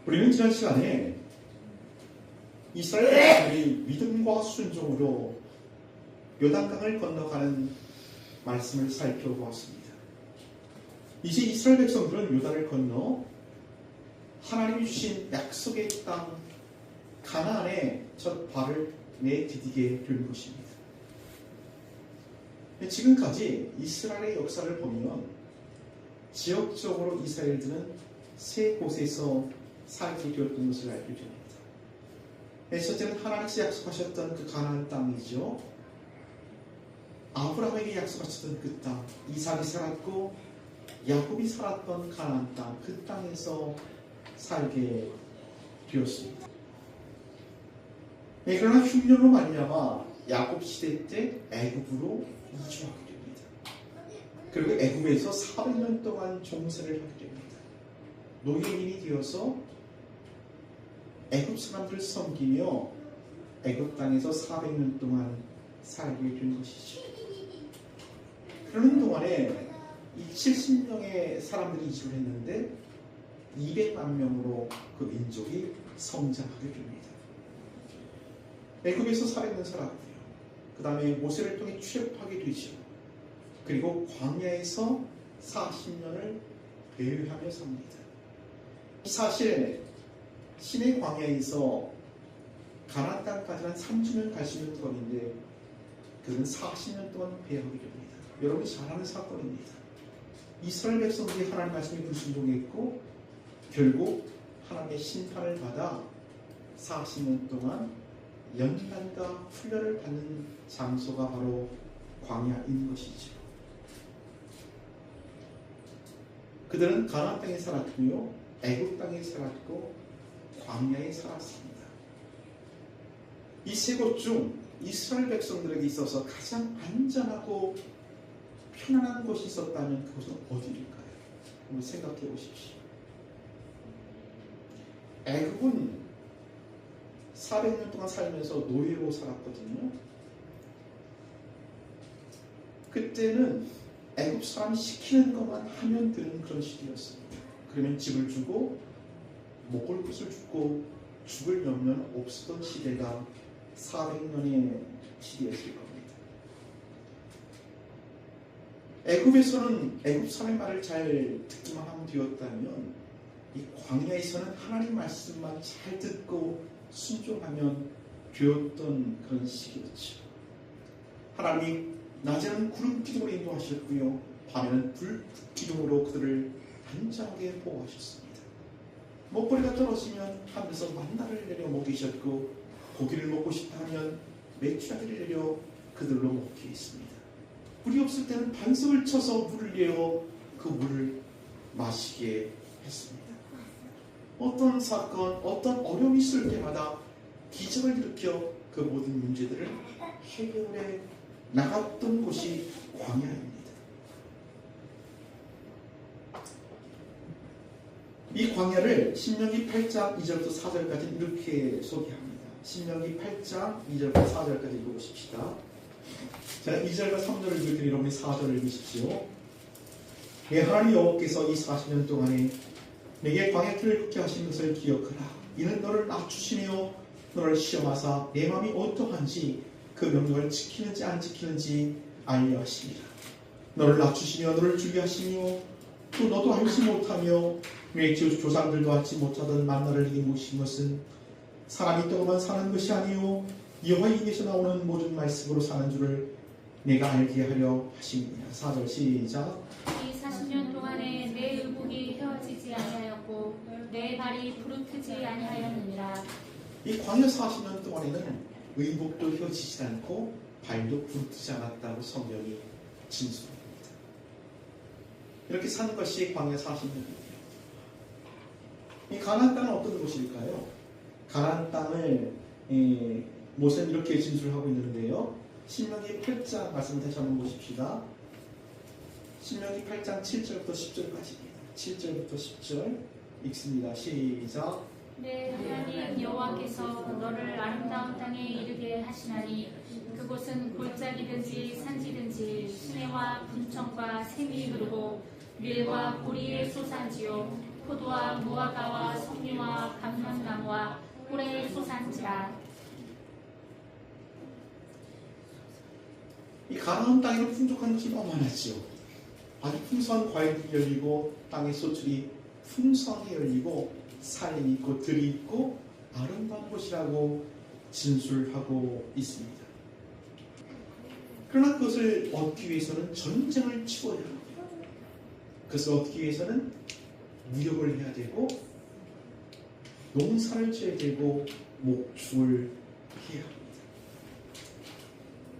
우리는 지난 시간에 이스라엘 백성들이 믿음과 순종으로 요단강을 건너가는 말씀을 살펴보았습니다. 이제 이스라엘 백성들은 요단을 건너 하나님이 주신 약속의 땅 가나안에 첫 발을 내디디게 된 것입니다. 지금까지 이스라엘의 역사를 보면 지역적으로 이스라엘들은 세 곳에서 살게 되었던 것을 알게 됩니다. 첫째는 하나님께서 약속하셨던 그 가나안 땅이죠. 아브라함에게 약속하셨던 그 땅, 이삭이 살았고 야곱이 살았던 가나안 땅, 그 땅에서 살게 되었습니다. 그러나 흉년으로 말미암아 야곱 시대 때 애굽으로 이주하게 됩니다. 그리고 애굽에서 400년 동안 종세를 하게 됩니다. 노예인이 되어서 애굽 사람들을 섬기며 애굽 땅에서 400년 동안 살게 된 것이죠. 그러는 동안에 이 70명의 사람들이 이주를 했는데 200만 명으로 그 민족이 성장하게 됩니다. 애굽에서 400년 살았고요. 그 다음에 모세를 통해 출애굽하게 되죠. 그리고 광야에서 40년을 배회하며 삽니다. 사실 시내 광야에서 가나안 땅까지는 3주면 갈 수 있는 거리인데 그는 40년 동안 배회하게 됩니다. 여러분이 잘 아는 사건입니다. 이스라엘 백성들이 하나님 말씀에 불순종했고 결국 하나님의 심판을 받아 40년 동안 연단과 훈련을 받는 장소가 바로 광야인 것이죠. 그들은 가나안 땅에 살았고요, 애굽 땅에 살았고 광야에 살았습니다. 이 세 곳 중 이스라엘 백성들에게 있어서 가장 안전하고 편안한 곳이 있었다면 그곳은 어디일까요? 한번 생각해 보십시오. 애굽은 400년 동안 살면서 노예로 살았거든요. 그때는 애굽 사람이 시키는 것만 하면 되는 그런 시대였습니다. 그러면 집을 주고 먹을 것을 주고 죽을 염려는 없었던 시대가 400년의 시대였을 겁니다. 애굽에서는 애굽 사람의 말을 잘 듣기만 하면 되었다면 이 광야에서는 하나님 말씀만 잘 듣고 순종하면 되었던 그런 시기였죠. 하나님이 낮에는 구름 기둥으로 인도하셨고요, 밤에는 불 기둥으로 그들을 안전하게 보호하셨습니다. 먹거리가 떨어지면 하늘에서 만나를 내려 먹이셨고 고기를 먹고 싶다 하면 메추라기를 내려 그들로 먹게 했습니다. 물이 없을 때는 반석을 쳐서 물을 내어 그 물을 마시게 했습니다. 어떤 사건, 어떤 어려움이 있을 때마다 기적을 일으켜 그 모든 문제들을 해결해 나갔던 곳이 광야입니다. 이 광야를 신명기 8장 2절부터 4절까지 이렇게 소개합니다. 신명기 8장 2절부터 4절까지 읽어보십시다. 자, 2절과 3절을 읽을 때 여러분이 4절을 읽으십시오. 내 하나님 여호와께서 이 40년 동안에 내게 광야 길을 걷게 하신 것을 기억하라. 이는 너를 낮추시며 너를 시험하사 내 마음이 어떠한지 그 명령을 지키는지 안 지키는지 알려 하시니라. 너를 낮추시며 너를 주게 하시며 또 너도 알지 못하며 내 조상들도 알지 못하던 만나를 이기 모신 것은 사람이 떡으로만 사는 것이 아니요 여호와의 입에서 나오는 모든 말씀으로 사는 줄을 내가 알게 하려 하십니다. 4절 시작. 이 40년 동안에 내 의복이 헤어지지 아니하였고 내 발이 부르트지 아니하였느니라. 이 광야 40년 동안에는 의복도 헤어지지 않고 발도 부르트지 않았다고 성경이 진술합니다. 이렇게 사는 것이 광야 40년입니다. 이 가나안 땅은 어떤 곳일까요? 가나안 땅을 모세는 이렇게 진술하고 있는데요. 신명기 8장 말씀을 다시 한번 보십시다. 신명기 8장 7절부터 10절까지입니다. 7절부터 10절 읽습니다. 시작. 내 하나님 여호와께서 너를 아름다운 땅에 이르게 하시나니 그곳은 골짜기든지 산지든지 시내와 분청과 샘이 흐르고 밀과 보리의 소산지요 포도와 무화과와 석류와 감람나무와 꿀의 소산지라. 이 가나안 땅에는 풍족한 것이 너무 많았지요. 아주 풍성한 과일이 열리고 땅의 소출이 풍성하게 열리고 산이 있고 들이 있고 아름다운 곳이라고 진술하고 있습니다. 그러나 그것을 얻기 위해서는 전쟁을 치러야 합니다. 그것을 얻기 위해서는 무역을 해야 되고 농사를 지어야 되고 목축을 해야 합니다.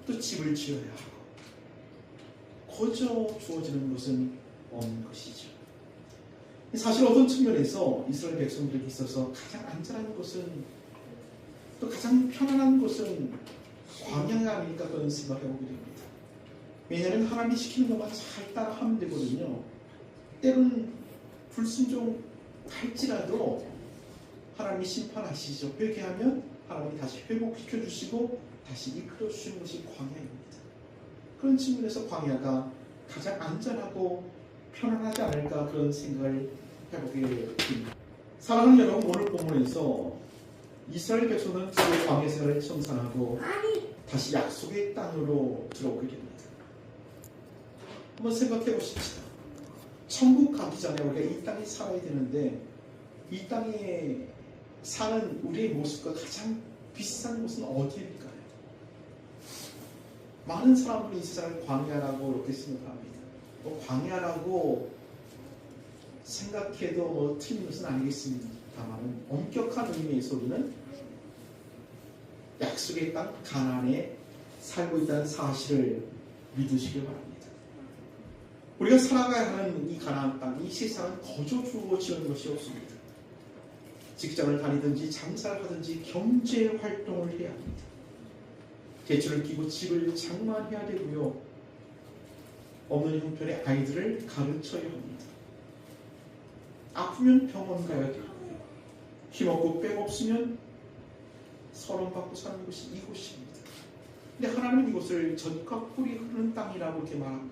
또 집을 지어야 하고 거저 주어지는 것은 없는 것이죠. 사실 어떤 측면에서 이스라엘 백성들에게 있어서 가장 안전한 것은 또 가장 편안한 것은 광야가 아닐까 그런 생각을 해보게 됩니다. 왜냐하면 하나님이 시키는 것만 잘 따라하면 되거든요. 때로는 불순종할지라도 하나님이 심판하시죠. 그렇게 하면 하나님이 다시 회복시켜 주시고 다시 이끌어 주시는 것이 광야입니다. 그런 측면에서 광야가 가장 안전하고 편안하지 않을까 그런 생각을 해보게 됩니다. 사랑하는 여러분, 오늘 본문에서 이스라엘 백성은 그 광야 생활을 청산하고 다시 약속의 땅으로 들어오게 됩니다. 한번 생각해 보십시다. 천국 가기 전에 우리가 이 땅에 살아야 되는데 이 땅에 사는 우리의 모습과 가장 비슷한 곳은 어디일까요? 많은 사람들이 이 세상을 광야라고 이렇게 생각합니다. 광야라고 생각해도 틀린 것은 아니겠습니다만 엄격한 의미에서 우리는 약속의 땅 가나안에 살고 있다는 사실을 믿으시길 바랍니다. 우리가 살아가야 하는 이 가나안 땅, 이 세상은 거저 주어지는 것이 없습니다. 직장을 다니든지 장사를 하든지 경제 활동을 해야 합니다. 대출을 끼고 집을 장만해야 되고요. 없는 형편의 아이들을 가르쳐야 합니다. 아프면 병원 가야 되고요. 힘없고 빽 없으면 서론받고 사는 것이 이곳입니다. 근데 하나님은 이곳을 젖과 꿀이 흐르는 땅이라고 이렇게 말하고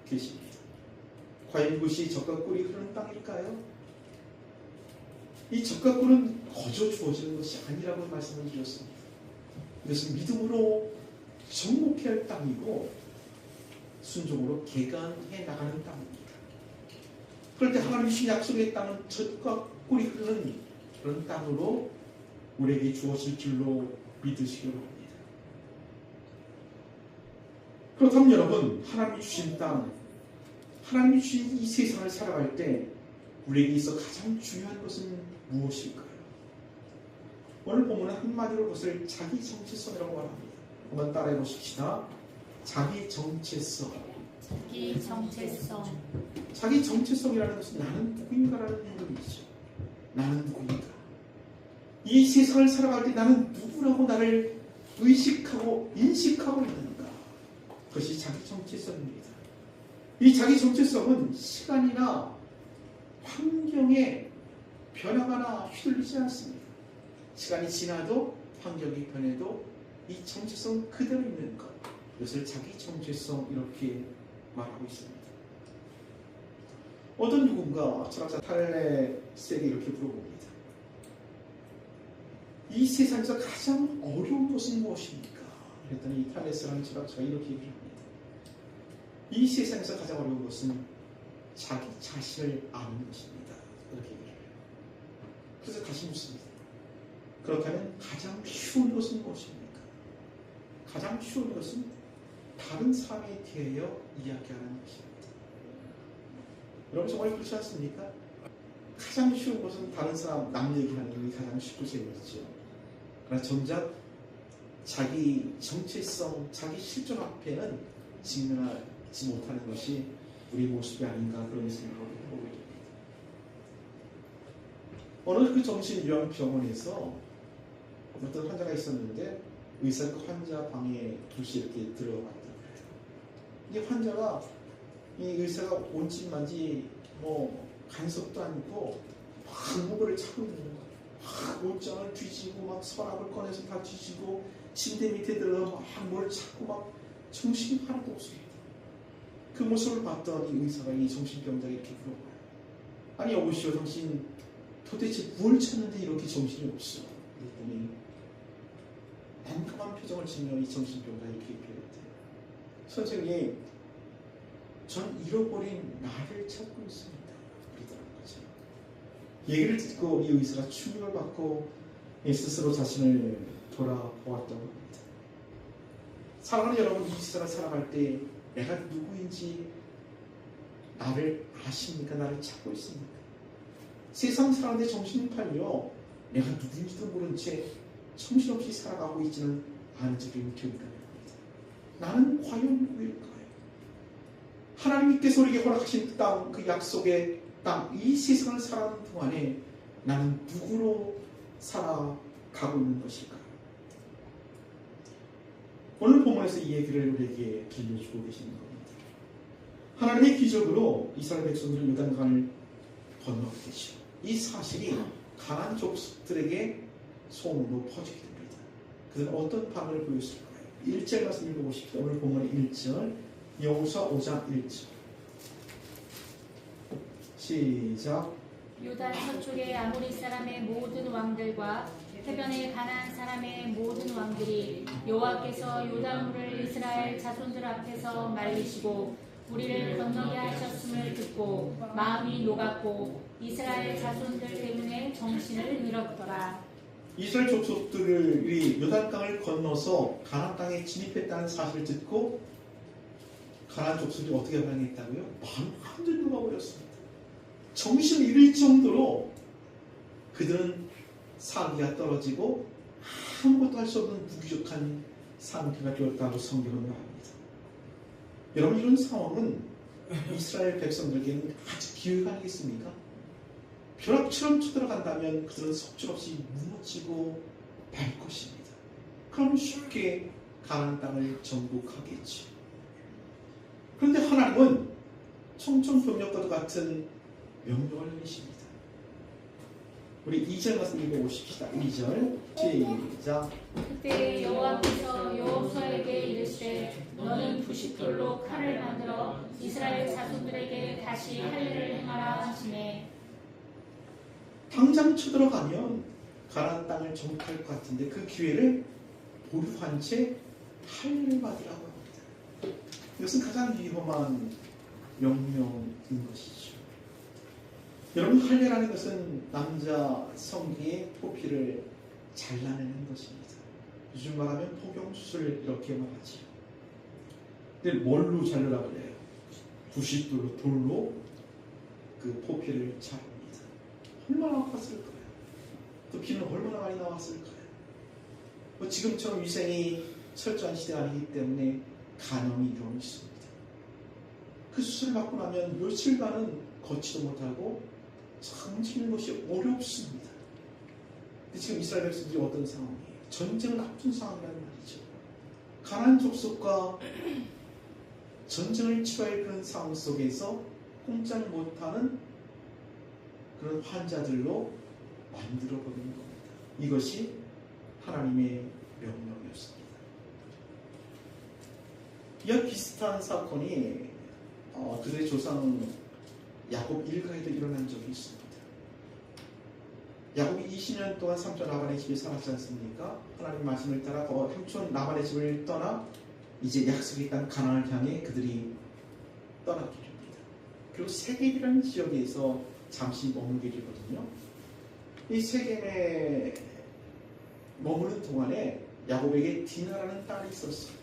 계십니다. 과연 이곳이 젖과 꿀이 흐르는 땅일까요? 이 젖과 꿀은 거저 주어지는 것이 아니라고 말씀을 드렸습니다. 이것은 믿음으로 정복해야 할 땅이고 순종으로 개간해 나가는 땅입니다. 그럴 때 하나님이 주신 약속의 땅은 젖과 꿀이 흐르는 그런 땅으로 우리에게 주어질 줄로 믿으시기 바랍니다. 그렇다면 여러분, 하나님이 주신 땅, 하나님이 주신 이 세상을 살아갈 때 우리에게 있어 가장 중요한 것은 무엇일까요? 오늘 본문은 한마디로 그것을 자기 정체성이라고 말합니다. 한번 따라해 보십시다. 자기 정체성. 자기 정체성. 자기 정체성이라는 것은 나는 누구인가라는 의미이죠. 나는 누구인가. 이 세상을 살아갈 때 나는 누구라고 나를 의식하고 인식하고 있는가. 그것이 자기 정체성입니다. 이 자기 정체성은 시간이나 환경에 변화가나 휘둘리지 않습니다. 시간이 지나도 환경이 변해도 이 정체성 그대로 있는 것, 이것을 자기 정체성 이렇게 말하고 있습니다. 어떤 누군가 철학자 탈레스에게 이렇게 물어봅니다. 이 세상에서 가장 어려운 것은 무엇입니까? 그랬더니 탈레스라는 철학자가 이렇게 얘기합니다. 이 세상에서 가장 어려운 것은 자기 자신을 아는 것입니다. 이렇게 얘기해요. 그래서 다시 묻습니다. 그렇다면 가장 쉬운 것은 무엇입니까? 가장 쉬운 것은 다른 사람에 대하여 이야기하는 것입니다. 여러분 정말 그렇지 않습니까? 가장 쉬운 것은 다른 사람 남 얘기하는 게 가장 쉽고 재미있죠. 그러나 정작 자기 정체성, 자기 실존 앞에는 직면하지 못하는 것이 우리 모습이 아닌가 그런 생각을 해보게 됩니다. 어느 그 정신요양병원에서 어떤 환자가 있었는데 의사가 그 환자 방에 두시 이렇게 들어갔다. 이 환자가 이 의사가 온진만지 간섭도 않고 막 목을 차고 있는 거예요. 막 옷장을 뒤지고 막 서랍을 꺼내서 다 뒤지고 침대 밑에 들어가 막 뭘 찾고 막 정신이 하나도 없습니다. 그 모습을 봤던 이 의사가 이 정신병자에게 이렇게 물어봐요. 아니 여보시오, 당신 도대체 뭘 찾는데 이렇게 정신이 없어? 그랬더니 난감한 표정을 지며 이 정신병자가 이렇게 얘기했대요. 선생님, 전 잃어버린 나를 찾고 있습니다. 그러더라는 거죠. 얘기를 듣고 이 의사가 충격을 받고 스스로 자신을 돌아보았다고 합니다. 사랑하는 여러분, 이 세상을 살아갈 때 내가 누구인지 나를 아십니까? 나를 찾고 있습니까? 세상 사람들의 정신이 팔려 내가 누구인지도 모른 채 정신없이 살아가고 있지는 않은지 기억이 납니다. 나는 과연 누구일까요? 하나님께서 우리에게 허락하신 땅, 그 약속의 땅, 이 세상을 살아가는 동안에 나는 누구로 살아가고 있는 것일까요? 오늘 본문에서 이 얘기를 우리에게 들려주고 계시는 겁니다. 하나님의 기적으로 이스라엘 백성들은 요단강을 건너게 되죠. 이 사실이 가나안 족속들에게 소문으로 퍼지게 됩니다. 그들은 어떤 반응을 보였을까요? 1절 말씀 읽어보십시오. 오늘 본문의 1절, 여호수아 5장 1절. 시작. 요단 서쪽의 아모리 사람의 모든 왕들과 해변의 가나안 사람의 모든 왕들이 여호와께서 요단물을 이스라엘 자손들 앞에서 말리시고 우리를 건너게 하셨음을 듣고 마음이 녹았고 이스라엘 자손들 때문에 정신을 잃었더라. 이스라엘 족속들이 요단강을 건너서 가나안 땅에 진입했다는 사실을 듣고 가나안 족속들이 어떻게 반응했다고요? 마음이 완전히 녹아버렸습니다. 정신을 잃을 정도로 그들은 사기가 떨어지고 아무것도 할 수 없는 무기력한 상태가 되었다고 성경은 말합니다. 여러분, 이런 상황은 이스라엘 백성들에게는 아주 기회가 아니겠습니까? 벼락처럼 쳐들어간다면 그들은 속절없이 무너지고 말 것입니다. 그럼 쉽게 가나안 땅을 정복하겠죠. 그런데 하나님은 청천벽력과도 같은 명령을 내리십니다. 우리 2절 말씀 읽어보십시다. 2절 시작. 그때 여호와께서 여호수아에게 이르시되 너는 부싯돌로 칼을 만들어 이스라엘 자손들에게 다시 할례를 행하라 하시매. 당장 쳐들어가면 가나안 땅을 정복할 것 같은데 그 기회를 보류한 채 할례를 받으라고 합니다. 이것은 가장 위험한 명령인 것이죠. 여러분, 할례라는 것은 남자 성기의 포피를 잘라내는 것입니다. 요즘 말하면 포경수술 이렇게 말하죠. 근데 뭘로 자르라고 그래요? 부싯돌로, 돌로 그 포피를 자릅니다. 얼마나 아팠을 거예요. 또 피는 얼마나 많이 나왔을 거예요. 지금처럼 위생이 철저한 시대가 아니기 때문에 간염이 일어나고 있습니다. 그 수술을 받고 나면 며칠간은 걷지도 못하고 참 치는 것이 어렵습니다. 근데 지금 이스라엘 백성들이 어떤 상황이에요? 전쟁을 앞둔 상황이라는 말이죠. 가나안 족속과 전쟁을 치러야 할 그런 상황 속에서 꼼짝 못하는 그런 환자들로 만들어버리는 겁니다. 이것이 하나님의 명령이었습니다. 이와 비슷한 사건이 그들의 조상 야곱 일가에도 일어난 적이 있습니다. 야곱이 20년 동안 삼촌 라반의 집에 살았지 않습니까? 하나님 말씀을 따라 삼촌 라반의 집을 떠나 이제 약속의 땅 가나안을 향해 그들이 떠나게 됩니다. 그리고 세겜이라는 지역에서 잠시 머물게 되거든요. 이 세겜에 머무는 동안에 야곱에게 디나라는 딸이 있었어요.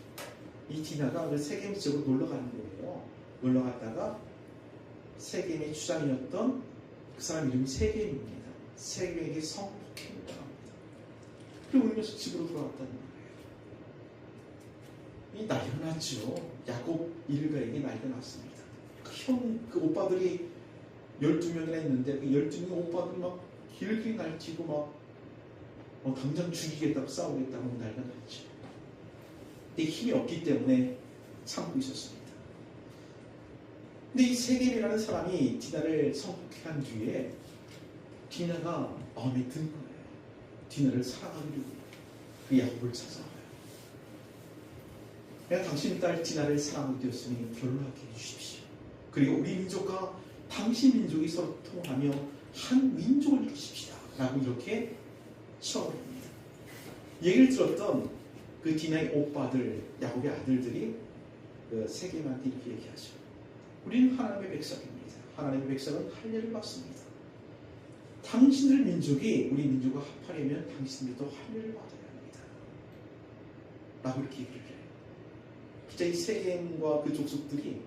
이 디나가 그 세겜 지역으로 놀러 가는 거예요. 놀러 갔다가 세겜의 주장이었던 그 사람 이름이 세겜입니다. 세겜에게 성폭행을 당합니다. 그리고 울면서 집으로 돌아왔다는 거예요. 이 나이가 났죠. 야곱 일가에게 나이가 났습니다. 그 오빠들이 12명이나 있는데 그 12명 오빠들이 막 길게 날뛰고 막 당장 죽이겠다고 싸우겠다고 나이가 났죠. 근데 힘이 없기 때문에 참고 있었습니다. 근데 이 세겜이라는 사람이 디나를 성폭행한 뒤에 디나가 마음에 든 거예요. 디나를 사랑하려고 그 야곱을 찾아와요. 내가 당신 딸 디나를 사랑하게 되었으니 결혼하게 해주십시오. 그리고 우리 민족과 당신 민족이 서로 통하며 한 민족을 이루십시다 라고 이렇게 처음을 합니다. 얘기를 들었던 그 디나의 오빠들, 야곱의 아들들이 그 세겜한테 이렇게 얘기하죠. 우리는 하나님의 백성입니다. 하나님의 백성은 할례를 받습니다. 당신들 민족이 우리 민족과 합하려면 당신들도 할례를 받아야 합니다 라고 이렇게 얘기를 해요. 진짜 이 세겜과 그 족속들이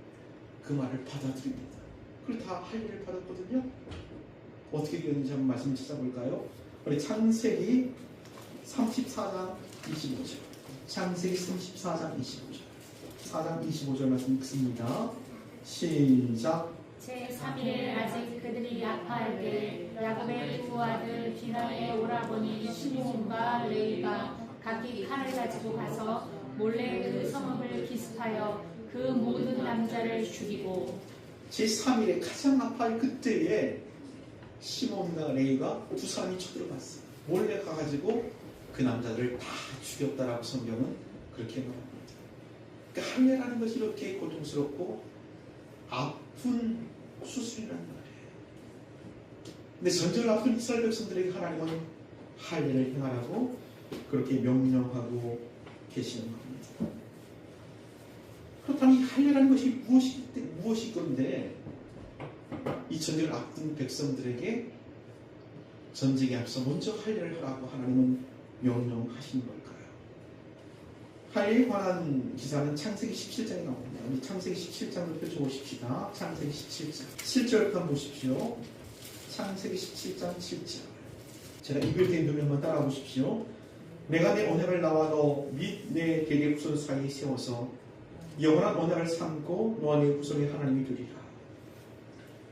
그 말을 받아들입니다. 그리고 다 할례를 받았거든요. 어떻게 되었는지 한번 말씀 찾아볼까요? 우리 창세기 34장 25절. 창세기 34장 25절. 4장 25절 말씀 읽습니다. 시작. 제3일에 아직 그들이 아파할 때 야곱의 두 아들 디나의 오라버니 시몬과 레위가 각기 칼을 가지고 가서 몰래 그 성읍을 기습하여 그 모든 남자를 죽이고 제3일에 가장 아파할 그때에 시몬과 레위가 두 사람이 쳐들어갔어요. 몰래 가가지고 그 남자들을 다 죽였다라고 성경은 그렇게 말합니다. 그러니까 할례라는 것이 이렇게 고통스럽고 아픈 수술이라는 말이에요. 근데 전쟁을 앞둔 이스라엘 백성들에게 하나님은 할례를 행하라고 그렇게 명령하고 계시는 겁니다. 그렇다면 이 할례라는 것이 무엇이 건데 이 전쟁을 앞둔 백성들에게 전쟁에 앞서 먼저 할례를 하라고 하나님은 명령하신 걸까요? 할례에 관한 기사는 창세기 17장에 나옵니다. 우리 창세기 17장을 펼쳐보십시다. 창세기 17장 7절부터 한번 보십시오. 창세기 17장 7절. 제가 읽을 때 눈에만 따라 보십시오. 내가 내 언약을 나와 너 및 내 대대 후손 사이에 세워서 영원한 언약을 삼고 너와 내 후손의 하나님이 되리라.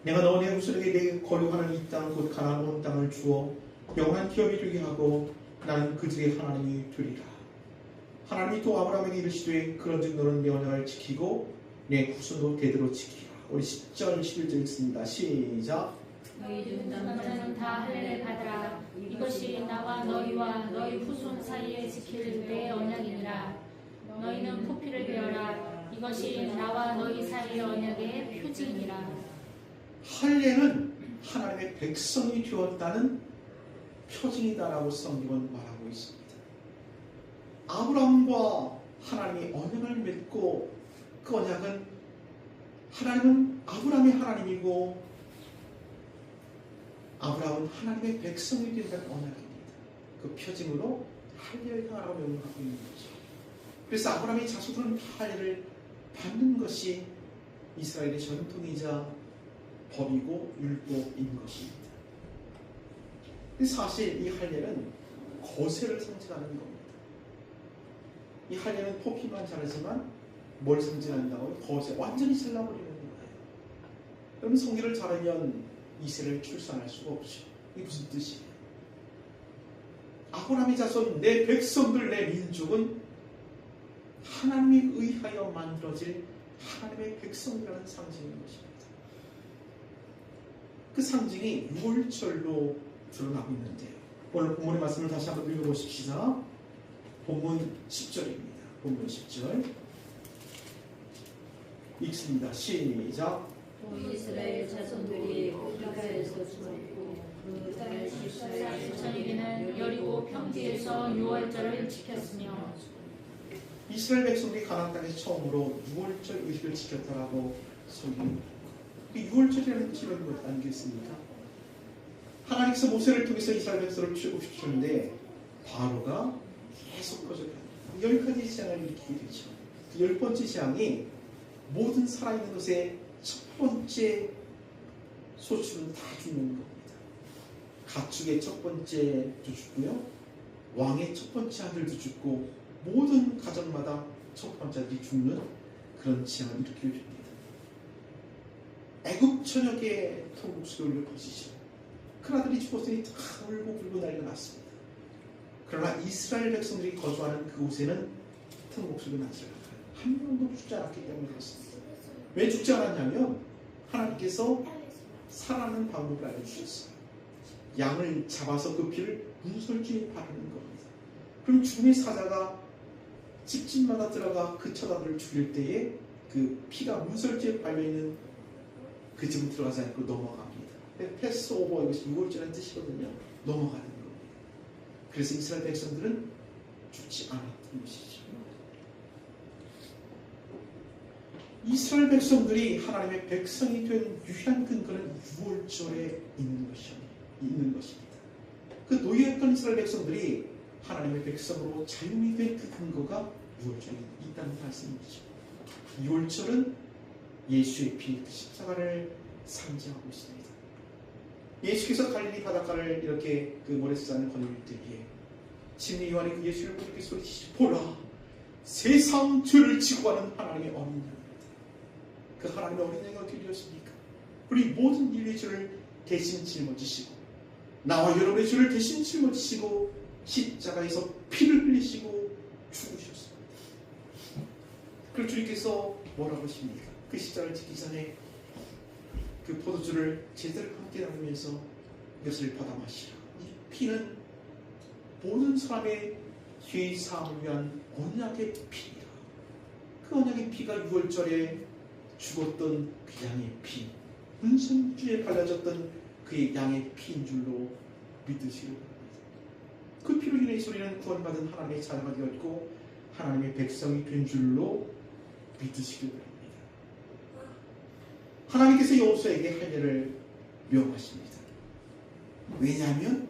내가 너와 내 후손에게 내게 거류하는 이 땅 곧 가나안 온 땅을 주어 영원한 기업이 되게 하고 나는 그들의 하나님이 되리라. 하나님이 또 아브라함에게 이르시되 그런즉 너는 내 언약을 지키고 내 후손도 대대로 지키라. 우리 10절 11절 읽습니다. 시작. 너희 중 남자는 다 할례를 받으라. 이것이 나와 너희와 너희 후손 사이에 지킬 내 언약이니라. 너희는 포피를 베어라. 이것이 나와 너희 사이의 언약의 표징이니라. 할례는 하나님의 백성이 되었다는 표징이다라고 성경은 말하고 있습니다. 아브라함과 하나님이 언약을 맺고 그 언약은 하나님은 아브라함의 하나님이고 아브라함은 하나님의 백성이 된다는 언약입니다. 그 표징으로 할례를 행하라고 명령하고 있는 거죠. 그래서 아브라함의 자손들은 할례를 받는 것이 이스라엘의 전통이자 법이고 율법인 것입니다. 사실 이 할례는 거세를 상징하는 겁니다. 이 할례는 포피만 자르지만 뭘 상징한다고요? 거세, 완전히 잘라버리는 거예요. 여러분 성기를 자르면 이세를 출산할 수가 없죠. 이게 무슨 뜻이에요? 아브라함의 자손, 내 백성들, 내 민족은 하나님에 의하여 만들어질 하나님의 백성이라는 상징인 것입니다. 그 상징이 6월절로 드러나고 있는데요. 오늘 본문의 말씀을 다시 한번 읽어보십시다. 본문 10절입니다. 본문 10절 읽습니다. 시작. 이스라엘 자손들이 길가에서 죽었고 그 딸 시사의 저녁에는 여리고 평지에서 6월절을 지켰으며 이스라엘 백성들이 가나안 땅에서 처음으로 6월절 의식을 지켰다라고 성경이 6월절이라는 뜻이 이런 것 아니겠습니까? 하나님께서 모세를 통해서 이스라엘 백성을 출애굽시켰는데 바로가 계속 거절합니다. 10가지 재앙을 일으키게 되죠. 그 10번째 재앙이 모든 살아있는 것의 첫 번째 소출은 다 죽는 겁니다. 가축의 첫 번째도 죽고요. 왕의 첫 번째 아들도 죽고 모든 가정마다 첫 번째 아들이 죽는 그런 재앙을 일으키게 됩니다. 애굽 전역에 통곡소리를 퍼지죠. 큰 아들이 죽었으니 다 울고 불고 난리가 났습니다. 그러나 이스라엘 백성들이 거주하는 그곳에는 통곡소리가 나지 않아요. 한 명도 죽지 않았기 때문에 그렇습니다. 왜 죽지 않았냐면 하나님께서 살아나는 방법을 알려주셨어요. 양을 잡아서 그 피를 문설주에 바르는 겁니다. 그럼 죽음의 사자가 집집마다 들어가 그 첫 아들을 죽일 때에 그 피가 문설주에 발려있는 그 집은 들어가지 않고 넘어갑니다. 패스오버, 이것이 유월절이라는 뜻이거든요. 넘어가는 겁니다. 그래서 이스라엘 백성들은 죽지 않았던 것이죠. 이스라엘 백성들이 하나님의 백성이 된 유일한 근거는 유월절에 있는 것입니다. 그 노예였던 이스라엘 백성들이 하나님의 백성으로 자유이 된 그 근거가 유월절에 있다는 말씀이죠. 유월절은 예수의 피, 십자가를 상징하고 있습니다. 예수께서 갈릴리 바닷가를 이렇게 그 모래수잔을 거닐 때에 침례 요한이 그 예수를 보고 이렇게 소리치시, 보라, 세상 죄를 지고 가는 하나님의 어린 양입니다. 그 하나님의 어린 양이 어떻게 되었습니까? 우리 모든 인류의 죄를 대신 짊어지시고 나와 여러분의 죄를 대신 짊어지시고 십자가에서 피를 흘리시고 죽으셨습니다. 그리고 주님께서 뭐라고 하십니까? 그 십자가를 지기 전에 그 포도주를 제자들과 함께 나누면서 이것을 받아 마시라. 이 피는 모든 사람의 죄 사함을 위한 언약의 피이다. 그 언약의 피가 6월절에 죽었던 그 양의 피, 은성주에 발라졌던 그 양의 피인 줄로 믿으시기 바랍니다. 그 피로 인해 우리는 구원받은 하나님의 자녀가 되었고 하나님의 백성이 된 줄로 믿으시기 바랍니다. 하나님께서 여호수아에게 할 일을 명하십니다. 왜냐하면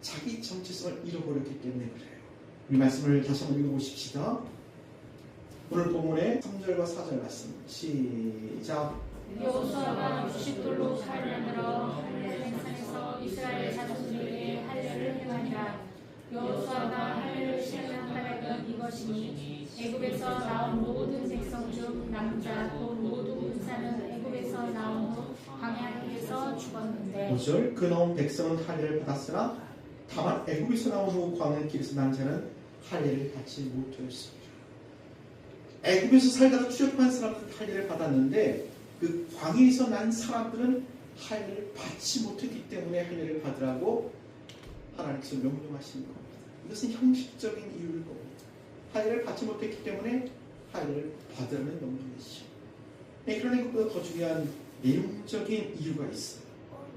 자기 정체성을 잃어버렸기 때문에 그래요. 이 말씀을 다시 한번 읽어보십시다. 오늘 본문의 3절과 4절 말씀 시작. 여호수아가 60돌로 칼을 만들어 할례 산에서 이스라엘 자손들에게 할례를 행하니라. 여호수아가 할례를 시작한 이것이니 애굽에서 나온 모든 백성 중 남자 또 모든 은사는 애굽에서 나온 후 광야에서 죽었는데 5절 그 나온 백성은 할례를 받았으나 다만 애굽에서 나온 후 광야길에서 난 자는 할례를 받지 못하였습니다. 애굽에서 살다가 출애굽한 사람들은 할례를 받았는데 그 광야에서 난 사람들은 할례를 받지 못했기 때문에 할례를 받으라고 하나님께서 명령하신 겁니다. 이것은 형식적인 이유일 겁니다. 할례를 받지 못했기 때문에 할례를 받으라는 명령이죠. 그러나 이것보다 더 중요한 내용적인 이유가 있어요.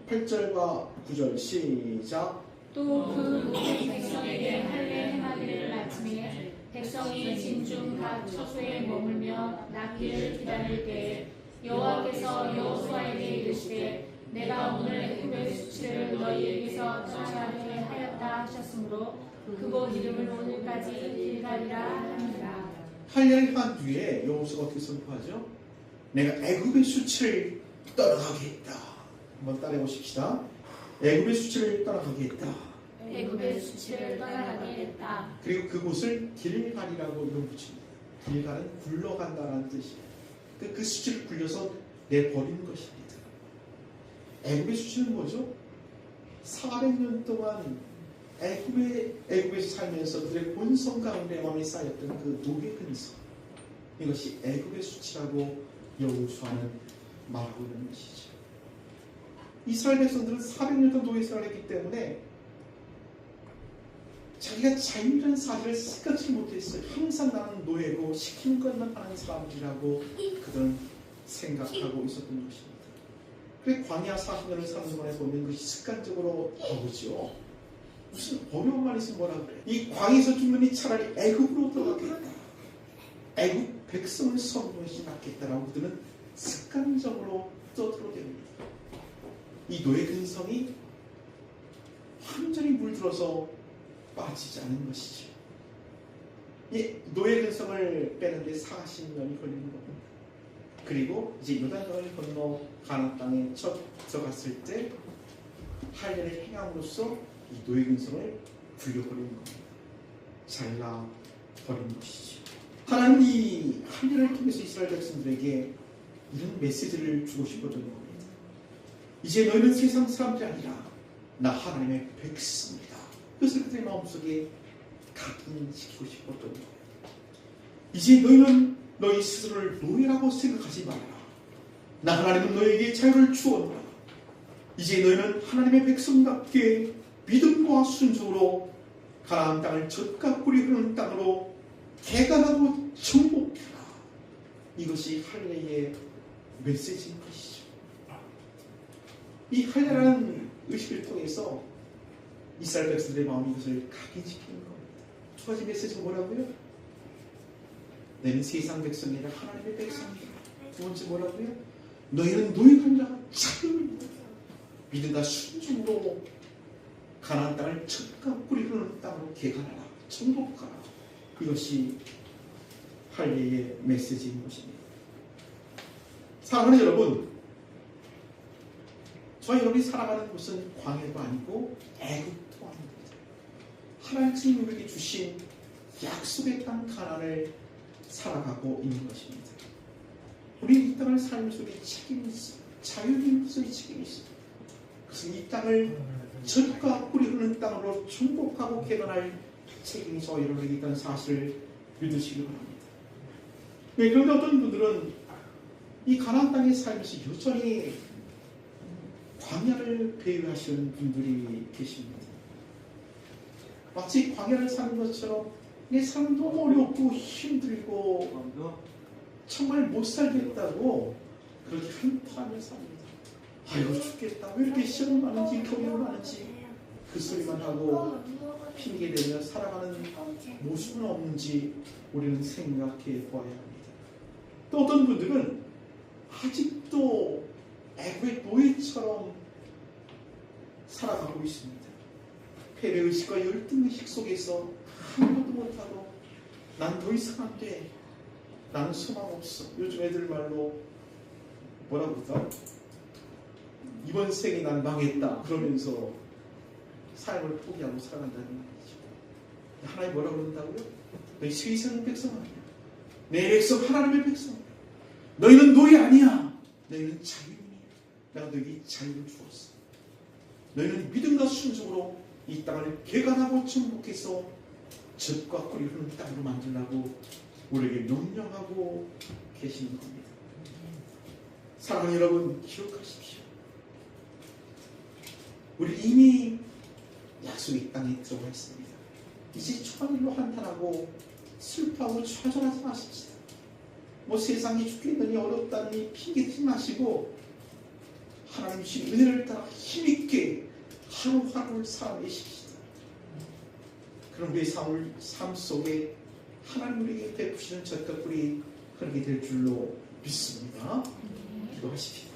8절과 9절 시작. 또 그 백성에게 할례 행하기를 아침에 백성이 진중 각 처소에 머물며 낫기를 기다릴 때에 여호와께서 여호수아에게 이르시되 내가 오늘 애굽의 수치를 너희에게서 떠나가게 하였다 하셨으므로 그곳 이름을 오늘까지 길갈이라 하니라. 할례를 한 뒤에 여호수아가 어떻게 선포하죠? 내가 애굽의 수치를 떠나가겠다. 한번 따라해 보십시다. 애굽의 수치를 떠나가겠다. 애굽의 수치를 떠나가겠다. 그리고 그곳을 길갈이라고 이름 붙입니다. 길갈은 굴러간다라는 뜻이에요. 그 수치를 굴려서 내버리는 것입니다. 애굽의 수치는 뭐죠? 400년 동안 애굽에서 살면서 그들의 본성 가운데 마음에 쌓였던 그 노예 근성, 이것이 애굽의 수치라고 여호수아는 말하고 있는 것이죠. 이스라엘 백성들은 400년 동안 노예 생활을 했기 때문에 자기가 자유라는 사실을 생각지 못했어요. 항상 나는 노예고 시키는 것만 하는 사람들이라고 그들은 생각하고 있었던 것입니다. 그래 광야 40년을 사는 동안에 보면 것이 습관적으로 나오죠. 무슨 어려운 말이 있으면 뭐라 그래. 이 광야에서 죽느니 차라리 애굽으로 들어가겠다. 애굽 백성을 섬기는 낫겠다라고 그들은 습관적으로 떠들어댑니다. 이 노예 근성이 완전히 물들어서 빠지지 않은 것이죠. 이 노예 근성을 빼는데 40년이 걸리는 겁니다. 그리고 이제 요단강을 건너 가나안 땅에 첫 들어갔을 때 할례를 행함으로써 이 노예 근성을 불려버리는 겁니다. 잘라버리는 것이죠. 하나님은 이 할례를 통해서 이스라엘 백성들에게 이런 메시지를 주고 싶었던 겁니다. 이제 너희는 세상 사람들이 아니라 나 하나님의 백성이다. 그것을 그들의 마음속에 각인시키고 싶었던 거예요. 이제 너희는 너희 스스로를 노예라고 생각하지 말라. 나 하나님은 너희에게 자유를 주었노라. 이제 너희는 하나님의 백성답게 믿음과 순종으로 가나안 땅을 젖과 꿀이 흐르는 땅으로 개간하고 정복해라. 이것이 할례의 메시지인 것이죠. 이 할례라는 의식을 통해서 이스라엘 백성들의 마음이 이것을 각인시키는 겁니다. 두 가지 메시지가 뭐라고요? 너희는 세상 백성이 아니라 하나님의 백성이다. 두 번째 뭐라고요? 너희는 노예한 자가 자유입니다. 믿음과 순종으로 가나안 땅을 젖과 꿀이 흐르는 땅으로 개간하라. 정복하라. 이것이 할례의 메시지인 것입니다. 사랑하는 여러분, 저희 여러분이 살아가는 곳은 광야도 아니고 애굽도 아닙니다. 하나님께서 우리에게 주신 약속의 땅 가나안을 살아가고 있는 것입니다. 우리 이 땅을 살면서 우리 책임이 있습니다. 자유인으로서의 책임이 있습니다. 그래서 이 땅을 젖과 꿀이 흐르는 땅으로 정복하고 개간할 책임이 저희 여러분에게 있다는 사실을 믿으시기 바랍니다. 네, 그런데 어떤 분들은 이 가나안 땅에 살면서 여전히 광야를 배회하시는 분들이 계십니다. 마치 광야를 사는 것처럼 내 삶 너무 어렵고 힘들고 정말 못 살겠다고 그렇게 한탄하며 삽니다. 아이고 죽겠다. 왜 이렇게 시험이 많은지 경험이 많은지 그 소리만 하고 핑계대며 살아가는 모습은 없는지 우리는 생각해 보아야 합니다. 또 어떤 분들은 아직도 애굽의 노예처럼 살아가고 있습니다. 패배의식과 열등의식 속에서 아무것도 못하고 난 더 이상 안 돼. 나는 소망 없어. 요즘 애들 말로 뭐라고 그러죠? 이번 생에 난 망했다. 그러면서 삶을 포기하고 살아간다는 말이죠. 하나님 뭐라고 그런다고요? 너희 세상 백성 아니야. 내 백성 하나님의 백성. 너희는 노예 아니야. 너희는 자유인이야. 내가 너희에게 자유를 주었어. 너희는 믿음과 순종으로 이 땅을 개간하고 정복해서 젖과 꿀이 흐르는 땅으로 만들라고 우리에게 명령하고 계시는 겁니다. 사랑하는 여러분, 기억하십시오. 우리 이미 약속의 땅에 들어가 있습니다. 이제 초반일로 한탄하고 슬퍼하고 좌절하지 마십시다. 뭐 세상이 죽겠느니 어렵다니 핑계대지 마시고 하나님 주신 은혜를 따라 힘있게 하루하루를 살아내십시다. 그럼 우리의 삶 속에 하나님 우리에게 베푸시는 젖과 꿀이 흐르게 될 줄로 믿습니다. 기도하십시다.